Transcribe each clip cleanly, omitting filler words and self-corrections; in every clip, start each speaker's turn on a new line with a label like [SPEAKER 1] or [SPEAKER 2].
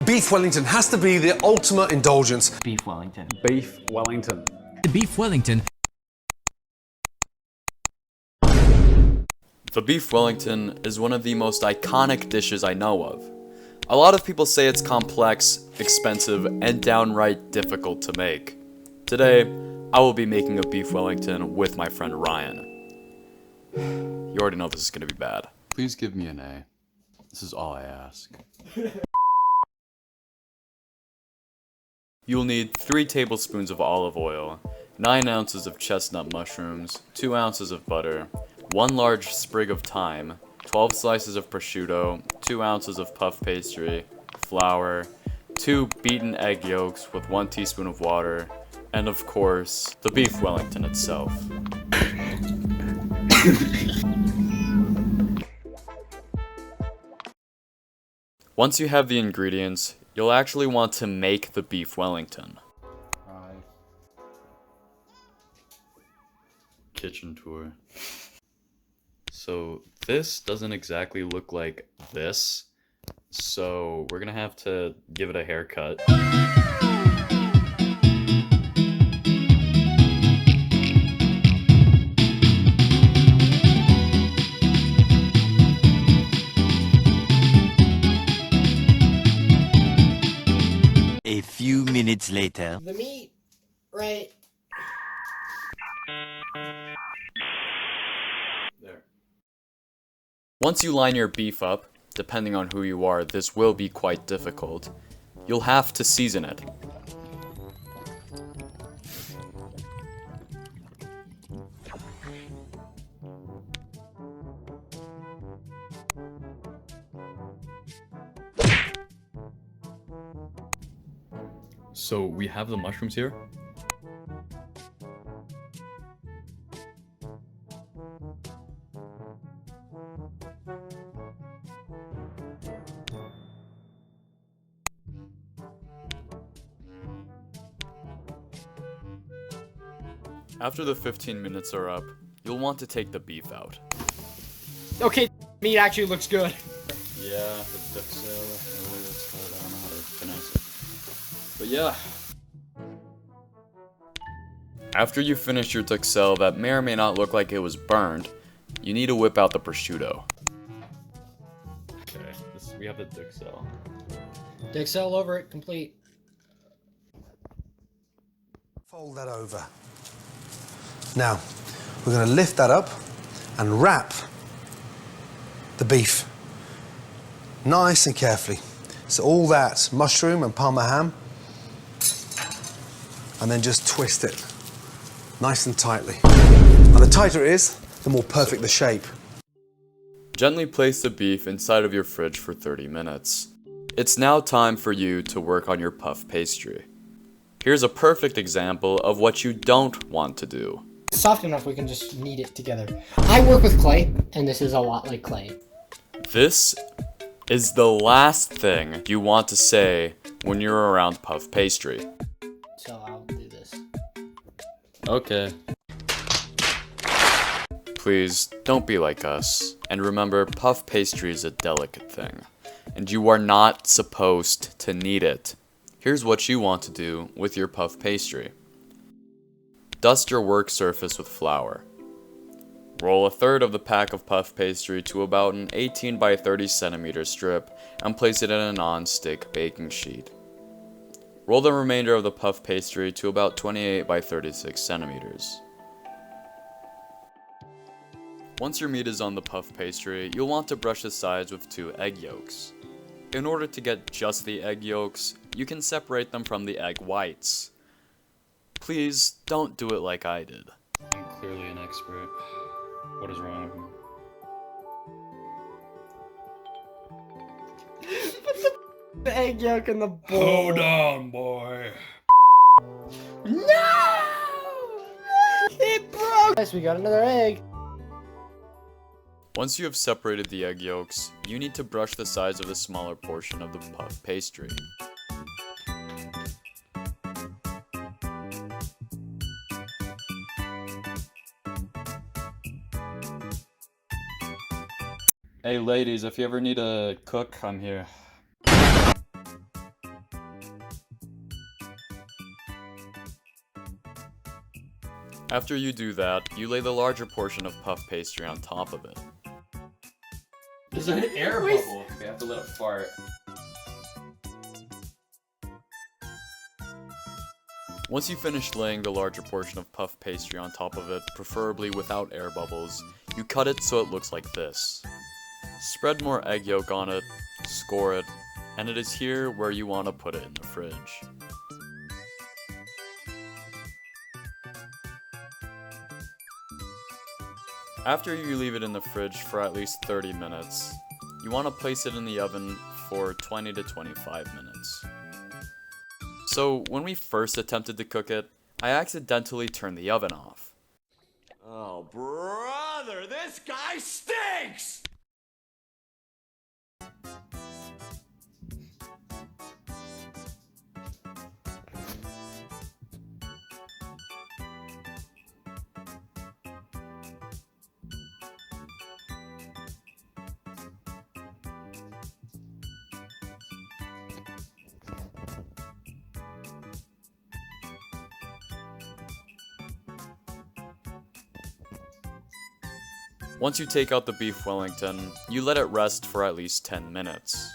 [SPEAKER 1] Beef Wellington has to be the ultimate indulgence.
[SPEAKER 2] Beef Wellington.
[SPEAKER 3] Beef Wellington.
[SPEAKER 4] Beef Wellington.
[SPEAKER 5] The beef Wellington is one of the most iconic dishes I know of. A lot of people say it's complex, expensive, and downright difficult to make. Today, I will be making a beef Wellington with my friend Ryan. You already know this is going to be bad. Please give me an A. This is all I ask. You'll need 3 tablespoons of olive oil, 9 ounces of chestnut mushrooms, 2 ounces of butter, 1 large sprig of thyme, 12 slices of prosciutto, 2 ounces of puff pastry, flour, 2 beaten egg yolks with 1 teaspoon of water, and of course, the beef Wellington itself. Once you have the ingredients, you'll actually want to make the beef Wellington. Kitchen tour. So this doesn't exactly look like this, so we're gonna have to give it a haircut.
[SPEAKER 6] A few minutes later.
[SPEAKER 7] The meat, right?
[SPEAKER 5] There. Once you line your beef up, depending on who you are, this will be quite difficult. You'll have to season it. So we have the mushrooms here. After the 15 minutes are up, you'll want to take the beef out.
[SPEAKER 7] Okay, meat actually looks good.
[SPEAKER 5] Yeah, the duxelle, whatever that's called, I don't know how to pronounce it. But yeah. After you finish your duxelle that may or may not look like it was burned, you need to whip out the prosciutto. Okay, we have the duxelle.
[SPEAKER 7] Dixel over it, complete.
[SPEAKER 1] Fold that over. Now, we're going to lift that up and wrap the beef nice and carefully. So all that mushroom and parma ham, and then just twist it nice and tightly. And the tighter it is, the more perfect the shape.
[SPEAKER 5] Gently place the beef inside of your fridge for 30 minutes. It's now time for you to work on your puff pastry. Here's a perfect example of what you don't want to do.
[SPEAKER 7] It's soft enough we can just knead it together. I work with clay, and this is a lot like clay.
[SPEAKER 5] This is the last thing you want to say when you're around puff pastry.
[SPEAKER 7] So I'll do this.
[SPEAKER 5] Okay. Please, don't be like us. And remember, puff pastry is a delicate thing, and you are not supposed to knead it. Here's what you want to do with your puff pastry. Dust your work surface with flour. Roll 1/3 of the pack of puff pastry to about an 18 by 30 centimeter strip and place it in a non-stick baking sheet. Roll the remainder of the puff pastry to about 28 by 36 centimeters. Once your meat is on the puff pastry, you'll want to brush the sides with 2 egg yolks. In order to get just the egg yolks, you can separate them from the egg whites. Please don't do it like I did. I'm clearly an expert. What is wrong with me?
[SPEAKER 7] The egg yolk in the bowl.
[SPEAKER 5] Hold on, boy.
[SPEAKER 7] No! It broke! Guys, we got another egg.
[SPEAKER 5] Once you have separated the egg yolks, you need to brush the sides of the smaller portion of the puff pastry. Hey ladies, if you ever need a cook, I'm here. After you do that, you lay the larger portion of puff pastry on top of it.
[SPEAKER 2] There's an air bubble. We have to let it fart.
[SPEAKER 5] Once you finish laying the larger portion of puff pastry on top of it, preferably without air bubbles, you cut it so it looks like this. Spread more egg yolk on it, score it, and it is here where you want to put it in the fridge. After you leave it in the fridge for at least 30 minutes, you want to place it in the oven for 20 to 25 minutes. So when we first attempted to cook it, I accidentally turned the oven off.
[SPEAKER 3] Oh, brother, this guy stinks!
[SPEAKER 5] Once you take out the beef Wellington, you let it rest for at least 10 minutes.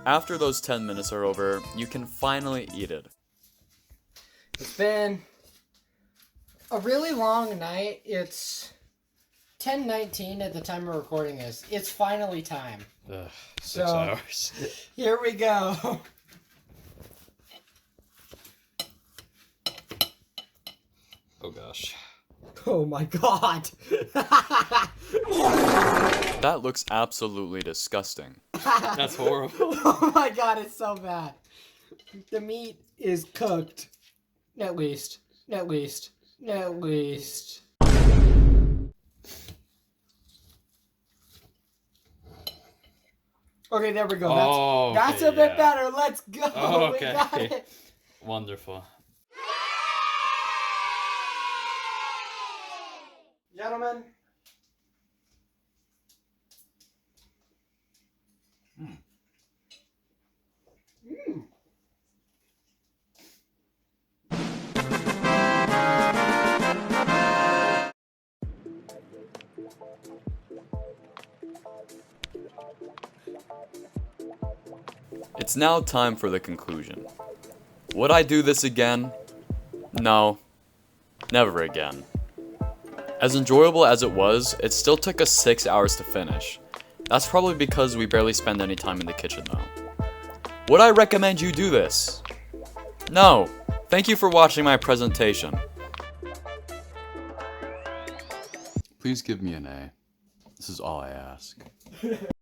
[SPEAKER 5] After those 10 minutes are over, you can finally eat it.
[SPEAKER 7] It's been a really long night. It's 10:19 at the time of recording this. It's finally time.
[SPEAKER 2] Ugh, 6
[SPEAKER 7] So-
[SPEAKER 2] hours.
[SPEAKER 7] Here we go.
[SPEAKER 2] Oh gosh.
[SPEAKER 7] Oh my god.
[SPEAKER 5] That looks absolutely disgusting.
[SPEAKER 2] That's horrible.
[SPEAKER 7] Oh my god, it's so bad. The meat is cooked. At least. At least. At least. Okay, there we go.
[SPEAKER 2] Oh,
[SPEAKER 7] That's
[SPEAKER 2] okay,
[SPEAKER 7] a bit
[SPEAKER 2] yeah.
[SPEAKER 7] better. Let's go.
[SPEAKER 2] Oh,
[SPEAKER 7] We
[SPEAKER 2] okay.
[SPEAKER 7] got it.
[SPEAKER 2] Wonderful.
[SPEAKER 7] Gentlemen.
[SPEAKER 5] It's now time for the conclusion. Would I do this again? No. Never again. As enjoyable as it was, it still took us 6 hours to finish. That's probably because we barely spend any time in the kitchen though. Would I recommend you do this? No. Thank you for watching my presentation. Please give me an A. This is all I ask.